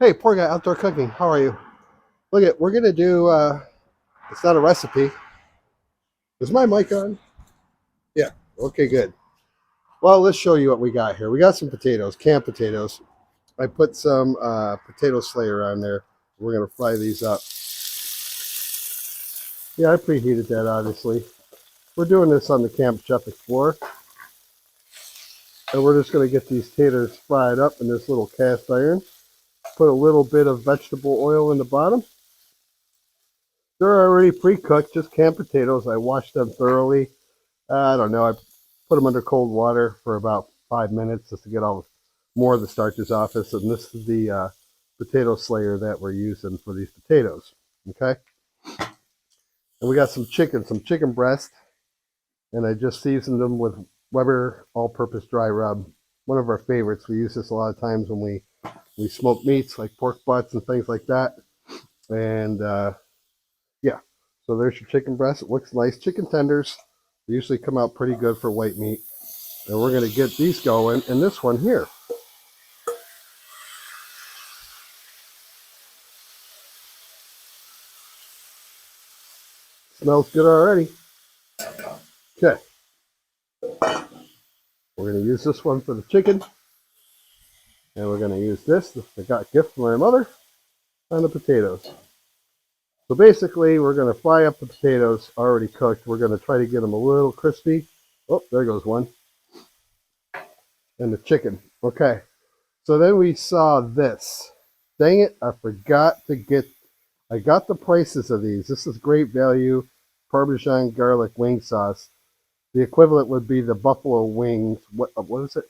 Hey, poor guy, outdoor cooking. How are you? Look at, we're gonna do. It's not a recipe. Is my mic on? Yeah. Okay, good. Well, let's show you what we got here. We got some potatoes, canned potatoes. I put some potato slayer on there. We're gonna fry these up. Yeah, I preheated that obviously. We're doing this on the Camp Chef Explorer, and we're just gonna get these taters fried up in this little cast iron. Put a little bit of vegetable oil in the bottom. They're already pre-cooked, just canned potatoes. I washed them thoroughly. I don't know. I put them under cold water for about 5 minutes just to get all more of the starches off this. And this is the potato slayer that we're using for these potatoes. Okay. And we got some chicken breast, and I just seasoned them with Weber all-purpose dry rub. One of our favorites. We use this a lot of times when we smoke meats like pork butts and things like that. And yeah, so there's your chicken breast. It looks nice. Chicken tenders usually come out pretty good for white meat. And we're going to get these going in this one here. Smells good already. Okay. We're going to use this one for the chicken. And we're going to use this. I got a gift from my mother on the potatoes. So basically, we're going to fry up the potatoes already cooked. We're going to try to get them a little crispy. Oh, there goes one. And the chicken. Okay. So then we saw this. Dang it, I forgot to get, I got the prices of these. This is Great Value Parmesan Garlic Wing Sauce. The equivalent would be the Buffalo Wings. What is it?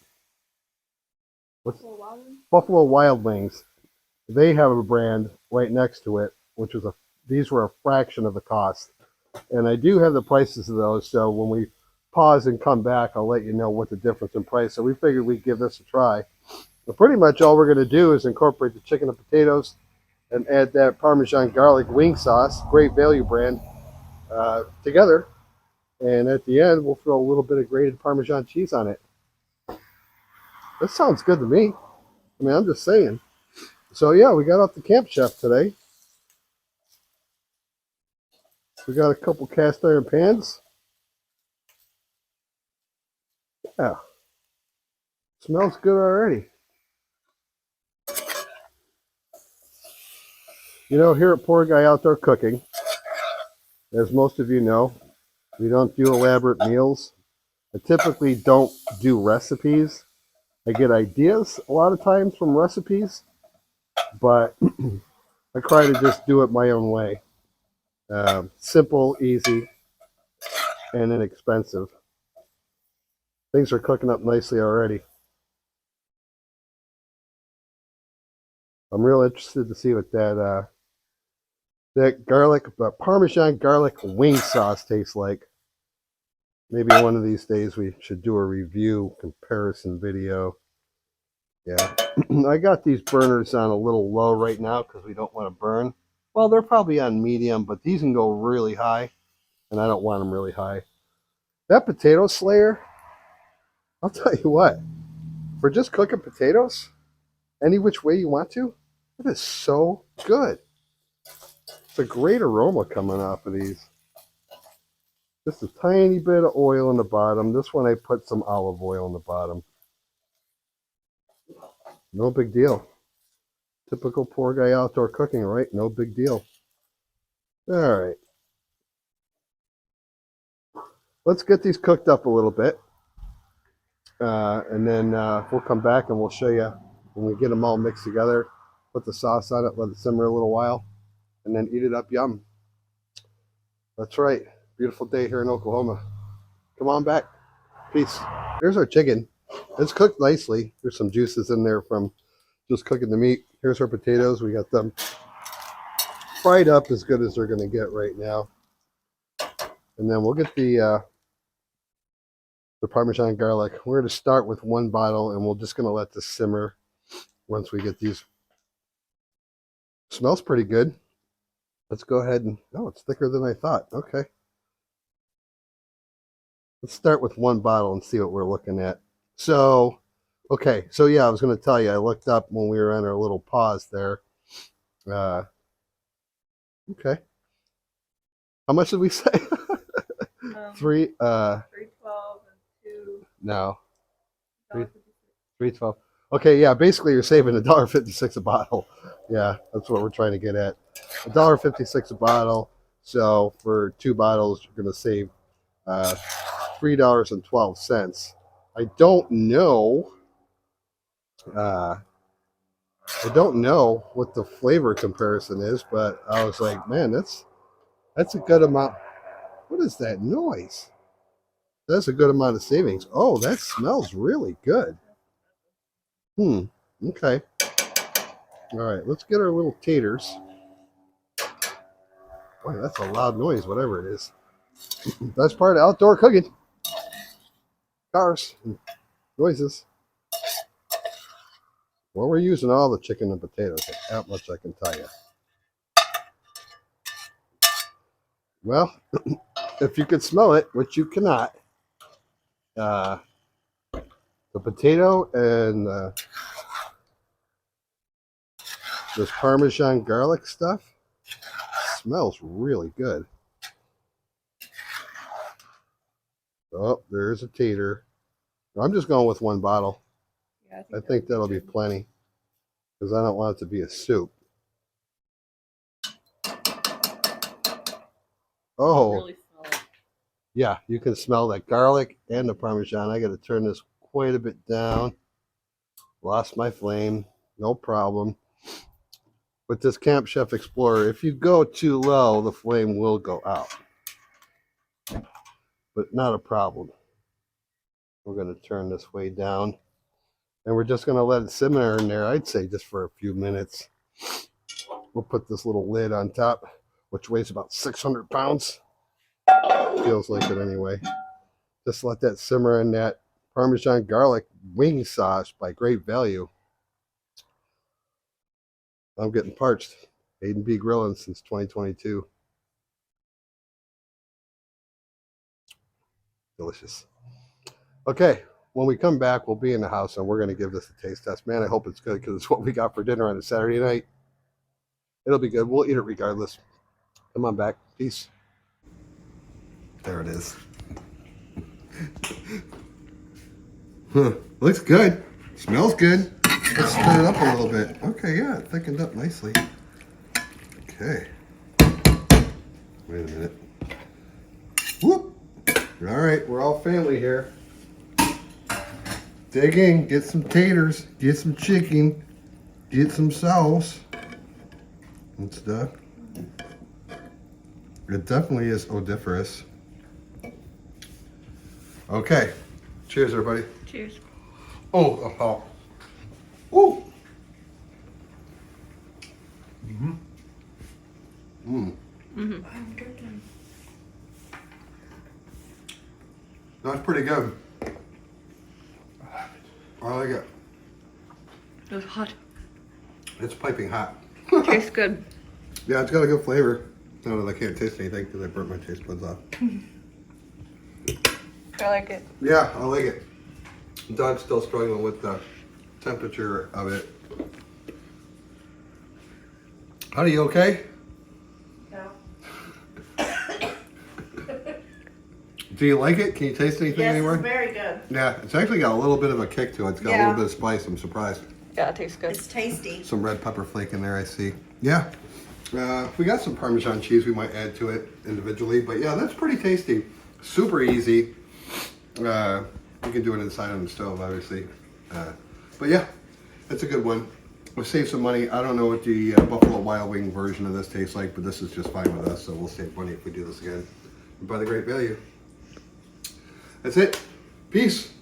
What's Buffalo Wild Wings. They have a brand right next to it, which was these were a fraction of the cost. And I do have the prices of those, so when we pause and come back, I'll let you know what the difference in price. So we figured we'd give this a try. But pretty much all we're going to do is incorporate the chicken and potatoes and add that Parmesan garlic wing sauce, Great Value brand, together. And at the end, we'll throw a little bit of grated Parmesan cheese on it. That sounds good to me. I mean, I'm just saying. So yeah, we got off the Camp Chef today. We got a couple cast iron pans. Yeah, smells good already. You know, here at Poor Guy Outdoor Cooking, as most of you know, we don't do elaborate meals. I typically don't do recipes. I get ideas a lot of times from recipes, but I try to just do it my own way. Simple, easy, and inexpensive. Things are cooking up nicely already. I'm real interested to see what that garlic, Parmesan garlic wing sauce tastes like. Maybe one of these days we should do a review comparison video. Yeah, I got these burners on a little low right now because we don't want to burn. Well, they're probably on medium, but these can go really high, and I don't want them really high. That potato slayer, I'll tell you what, for just cooking potatoes, any which way you want to, it is so good. It's a great aroma coming off of these. Just a tiny bit of oil in the bottom. This one I put some olive oil in the bottom. No big deal. Typical Poor Guy Outdoor Cooking, right? No big deal. All right. Let's get these cooked up a little bit. And then we'll come back and we'll show you when we get them all mixed together. Put the sauce on it, let it simmer a little while, and then eat it up. Yum. That's right. Beautiful day here in Oklahoma. Come on back. Peace. Here's our chicken. It's cooked nicely. There's some juices in there from just cooking the meat. Here's our potatoes. We got them fried up as good as they're going to get right now. And then we'll get the Parmesan garlic. We're going to start with one bottle, and we're just going to let this simmer once we get these. Smells pretty good. Let's go ahead and, oh, it's thicker than I thought. Okay. Let's start with one bottle and see what we're looking at. So Okay, so yeah, I was going to tell you, I looked up when we were on our little pause there. Okay. How much did we say? Three, 312 and 2. no, three, $1.56. 312. Okay, yeah, basically you're saving $1.56 a bottle. Yeah, that's what we're trying to get at. $1.56 a bottle. So for 2 bottles, you're going to save $3.12. I don't know. Uh, I don't know what the flavor comparison is, but I was like, man, that's a good amount. What is that noise? That's a good amount of savings. Oh, that smells really good. Okay. All right, let's get our little taters. Boy, that's a loud noise, whatever it is. That's part of outdoor cooking. Cars and noises. Well, we're using all the chicken and potatoes. That much I can tell you. Well, if you could smell it, which you cannot, the potato and this Parmesan garlic stuff smells really good. Oh, there's a tater. I'm just going with 1 bottle. Yeah, I think that'll be plenty because I don't want it to be a soup. Oh, really smell it. yeah, you can smell that garlic and the Parmesan. I got to turn this quite a bit down. Lost my flame. No problem. With this Camp Chef Explorer, if you go too low, the flame will go out. But not a problem. We're going to turn this way down. And we're just going to let it simmer in there, I'd say, just for a few minutes. We'll put this little lid on top, which weighs about 600 pounds. Feels like it anyway. Just let that simmer in that Parmesan garlic wing sauce by Great Value. I'm getting parched. A&B grilling since 2022. Delicious. Okay, when we come back, we'll be in the house and we're going to give this a taste test. Man, I hope it's good because it's what we got for dinner on a Saturday night. It'll be good. We'll eat it regardless. Come on back. Peace. There it is. Huh. Looks good. Smells good. Let's stir it up a little bit. Okay, yeah, it thickened up nicely. Okay. Wait a minute. Whoop. All right, we're all family here. Dig in, get some taters, get some chicken, get some sauce and stuff. It definitely is odoriferous. Okay. Cheers, everybody. Cheers. Oh. Ooh. That's pretty good. I like it. It was hot. It's piping hot. Tastes good. Yeah, it's got a good flavor. No, I can't taste anything because I burnt my taste buds off. I like it. Yeah, I like it. Don's still struggling with the temperature of it. Honey, you okay? No. Do you like it? Can you taste anything Yes, anywhere? it's very good. Yeah, it's actually got a little bit of a kick to it. It's got a Yeah. little bit of spice. I'm surprised. Yeah, it tastes good. It's tasty. Some red pepper flake in there, I see. Yeah. If we got some Parmesan cheese, we might add to it individually. But yeah, that's pretty tasty. Super easy. You can do it inside on the stove, obviously. But yeah, it's a good one. We'll save some money. I don't know what the Buffalo Wild Wing version of this tastes like, but this is just fine with us. So we'll save money if we do this again. And by the Great Value. That's it. Peace.